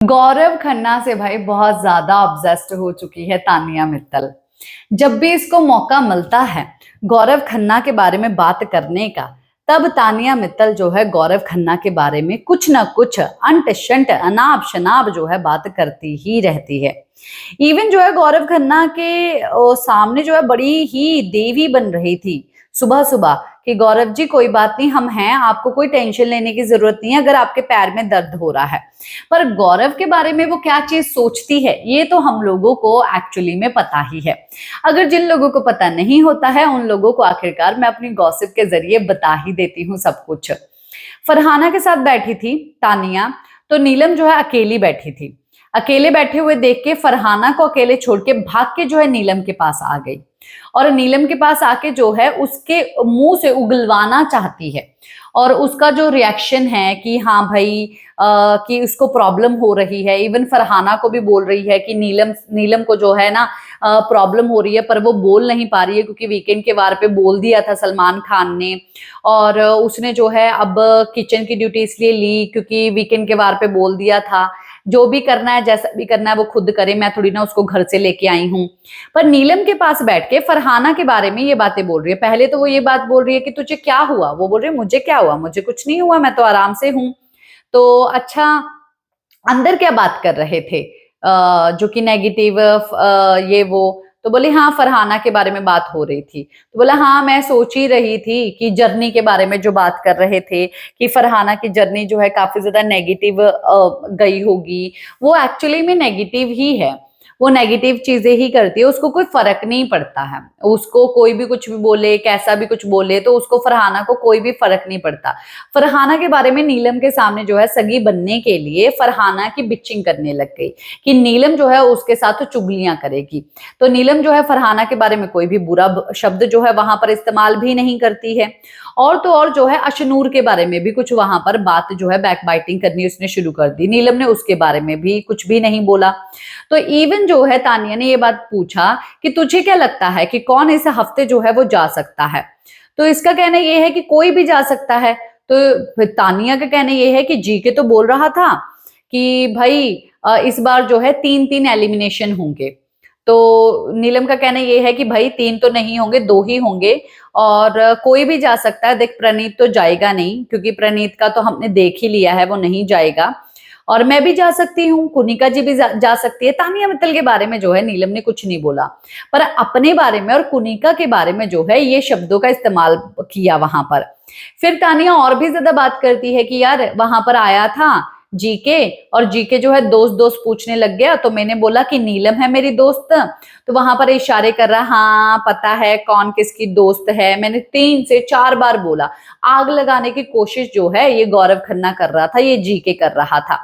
गौरव खन्ना से भाई बहुत ज्यादा ऑब्सेस्ड हो चुकी है तानिया मित्तल। जब भी इसको मौका मिलता है गौरव खन्ना के बारे में बात करने का, तब तानिया मित्तल जो है गौरव खन्ना के बारे में कुछ ना कुछ अंट शंट अनाप शनाप जो है बात करती ही रहती है। इवन जो है गौरव खन्ना के सामने जो है बड़ी ही देवी बन रही थी सुबह सुबह कि गौरव जी कोई बात नहीं, हम हैं, आपको कोई टेंशन लेने की जरूरत नहीं है अगर आपके पैर में दर्द हो रहा है। पर गौरव के बारे में वो क्या चीज सोचती है ये तो हम लोगों को एक्चुअली में पता ही है। अगर जिन लोगों को पता नहीं होता है उन लोगों को आखिरकार मैं अपनी गॉसिप के जरिए बता ही देती हूँ सब कुछ। फरहाना के साथ बैठी थी तानिया, तो नीलम जो है अकेली बैठी थी। अकेले बैठे हुए देख के फरहाना को अकेले छोड़ के भाग के जो है नीलम के पास आ गई और नीलम के पास आके जो है उसके मुंह से उगलवाना चाहती है। और उसका जो रिएक्शन है कि हाँ भाई कि उसको प्रॉब्लम हो रही है। इवन फरहाना को भी बोल रही है कि नीलम को जो है ना प्रॉब्लम हो रही है, पर वो बोल नहीं पा रही है क्योंकि वीकेंड के वार पे बोल दिया था सलमान खान ने। और उसने जो है अब किचन की ड्यूटी इसलिए ली क्योंकि वीकेंड के वार पे बोल दिया था। जो भी करना है जैसा भी करना है वो खुद करे, मैं थोड़ी ना उसको घर से लेके आई हूँ। पर नीलम के पास बैठ के फरहाना के बारे में ये बातें बोल रही है। पहले तो वो ये बात बोल रही है कि तुझे क्या हुआ, वो बोल रही है मुझे क्या हुआ, मुझे कुछ नहीं हुआ, मैं तो आराम से हूं। तो अच्छा, अंदर क्या बात कर रहे थे जो कि नेगेटिव ये वो। तो बोले हाँ फरहाना के बारे में बात हो रही थी। तो बोला हाँ मैं सोच ही रही थी कि जर्नी के बारे में जो बात कर रहे थे कि फरहाना की जर्नी जो है काफी ज्यादा नेगेटिव गई होगी। वो एक्चुअली में नेगेटिव ही है, वो नेगेटिव चीजें ही करती है, उसको कोई फर्क नहीं पड़ता है। उसको कोई भी कुछ भी बोले, कैसा भी कुछ बोले, तो उसको फरहाना को कोई भी फर्क नहीं पड़ता। फरहाना के बारे में नीलम के सामने जो है सगी बनने के लिए फरहाना की बिचिंग करने लग गई कि नीलम जो है उसके साथ चुगलियां करेगी। तो नीलम जो है फरहाना के बारे में कोई भी बुरा शब्द जो है वहां पर इस्तेमाल भी नहीं करती है। और तो और जो है अशनूर के बारे में भी कुछ वहां पर बात जो है बैकबाइटिंग करनी उसने शुरू कर दी। नीलम ने उसके बारे में भी कुछ भी नहीं बोला। तो इवन जो है तानिया ने ये बात पूछा कि तुझे क्या लगता है कि कौन इस हफ्ते जो है वो जा सकता है। तो इसका कहना ये है कि कोई भी जा सकता है। तो तानिया का कहना ये है कि जीके तो बोल रहा था कि भाई इस बार जो है 3-3 एलिमिनेशन होंगे। तो नीलम का कहना ये है कि भाई 3 तो नहीं होंगे, 2 ही होंगे। और कोई भी जा सकता है। देख प्रणीत तो जाएगा नहीं क्योंकि प्रणीत का तो हमने देख ही लिया है, वो नहीं जाएगा। और मैं भी जा सकती हूँ, कुनिका जी भी जा सकती है। तानिया मित्तल के बारे में जो है नीलम ने कुछ नहीं बोला, पर अपने बारे में और कुनिका के बारे में जो है ये शब्दों का इस्तेमाल किया वहां पर। फिर तानिया और भी ज्यादा बात करती है कि यार वहां पर आया था जीके और जीके जो है दोस्त दोस्त पूछने लग गया, तो मैंने बोला कि नीलम है मेरी दोस्त। तो वहां पर इशारे कर रहा, हाँ पता है कौन किसकी दोस्त है। मैंने 3 से 4 बार बोला। आग लगाने की कोशिश जो है ये गौरव खन्ना कर रहा था, ये जीके कर रहा था।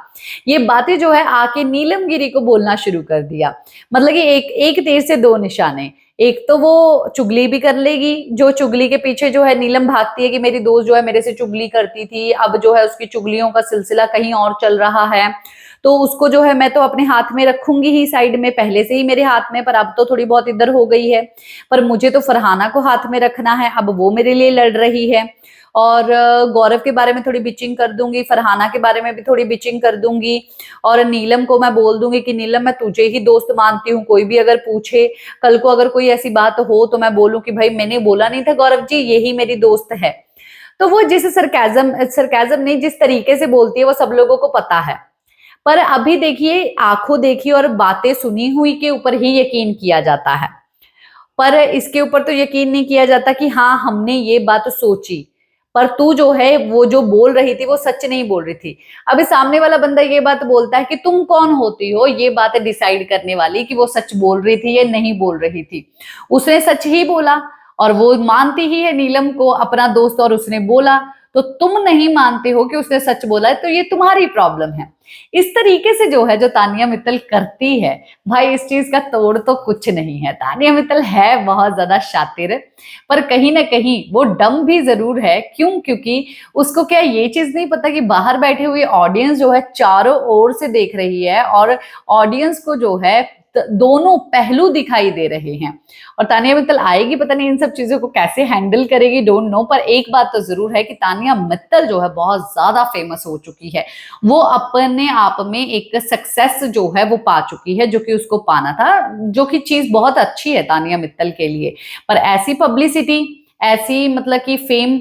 ये बातें जो है आके नीलम गिरी को बोलना शुरू कर दिया। मतलब कि एक तीर से 2 निशाने। एक तो वो चुगली भी कर लेगी, जो चुगली के पीछे जो है नीलम भागती है कि मेरी दोस्त जो है मेरे से चुगली करती थी, अब जो है उसकी चुगलियों का सिलसिला कहीं और चल रहा है। तो उसको जो है मैं तो अपने हाथ में रखूंगी ही, साइड में पहले से ही मेरे हाथ में, पर अब तो थोड़ी बहुत इधर हो गई है। पर मुझे तो फरहाना को हाथ में रखना है, अब वो मेरे लिए लड़ रही है। और गौरव के बारे में थोड़ी बिचिंग कर दूंगी, फरहाना के बारे में भी थोड़ी बिचिंग कर दूंगी। और नीलम को मैं बोल दूंगी कि नीलम मैं तुझे ही दोस्त मानती हूँ, कोई भी अगर पूछे कल को अगर कोई ऐसी बात हो तो मैं बोलूं कि भाई मैंने बोला नहीं था गौरव जी, यही मेरी दोस्त है। तो वो जिस सरकाजम नहीं, जिस तरीके से बोलती है वो सब लोगों को पता है। पर अभी देखिए आंखों देखी और बातें सुनी हुई के ऊपर ही यकीन किया जाता है, पर इसके ऊपर तो यकीन नहीं किया जाता कि हाँ हमने ये बात सोची। पर तू जो है वो जो बोल रही थी वो सच नहीं बोल रही थी। अभी सामने वाला बंदा ये बात बोलता है कि तुम कौन होती हो ये बात डिसाइड करने वाली कि वो सच बोल रही थी या नहीं बोल रही थी। उसने सच ही बोला और वो मानती ही है नीलम को अपना दोस्त, और उसने बोला। तो तुम नहीं मानते हो कि उसने सच बोला है, तो ये तुम्हारी प्रॉब्लम है। इस तरीके से जो है जो तानिया मित्तल करती है, भाई इस चीज का तोड़ तो कुछ नहीं है। तानिया मित्तल है बहुत ज्यादा शातिर, पर कहीं ना कहीं वो डम भी जरूर है। क्यों? क्योंकि उसको क्या ये चीज नहीं पता कि बाहर बैठे हुए ऑडियंस जो है चारों ओर से देख रही है और ऑडियंस को जो है दोनों पहलू दिखाई दे रहे हैं। और तानिया मित्तल आएगी, पता नहीं इन सब चीजों को कैसे हैंडल करेगी, डोंट नो। पर एक बात तो जरूर है कि तानिया मित्तल जो है बहुत ज्यादा फेमस हो चुकी है। वो अपने आप में एक सक्सेस जो है वो पा चुकी है, जो कि उसको पाना था, जो कि चीज बहुत अच्छी है तानिया मित्तल के लिए। पर ऐसी पब्लिसिटी, ऐसी मतलब कि फेम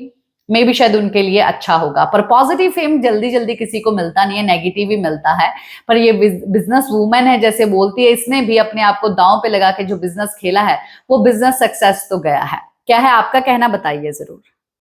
में भी शायद उनके लिए अच्छा होगा। पर पॉजिटिव फेम जल्दी जल्दी किसी को मिलता नहीं है, नेगेटिव ही मिलता है। पर ये बिजनेस वूमेन है जैसे बोलती है, इसने भी अपने आप को दांव पे लगा के जो बिजनेस खेला है वो बिजनेस सक्सेस तो गया है। क्या है आपका कहना, बताइए जरूर।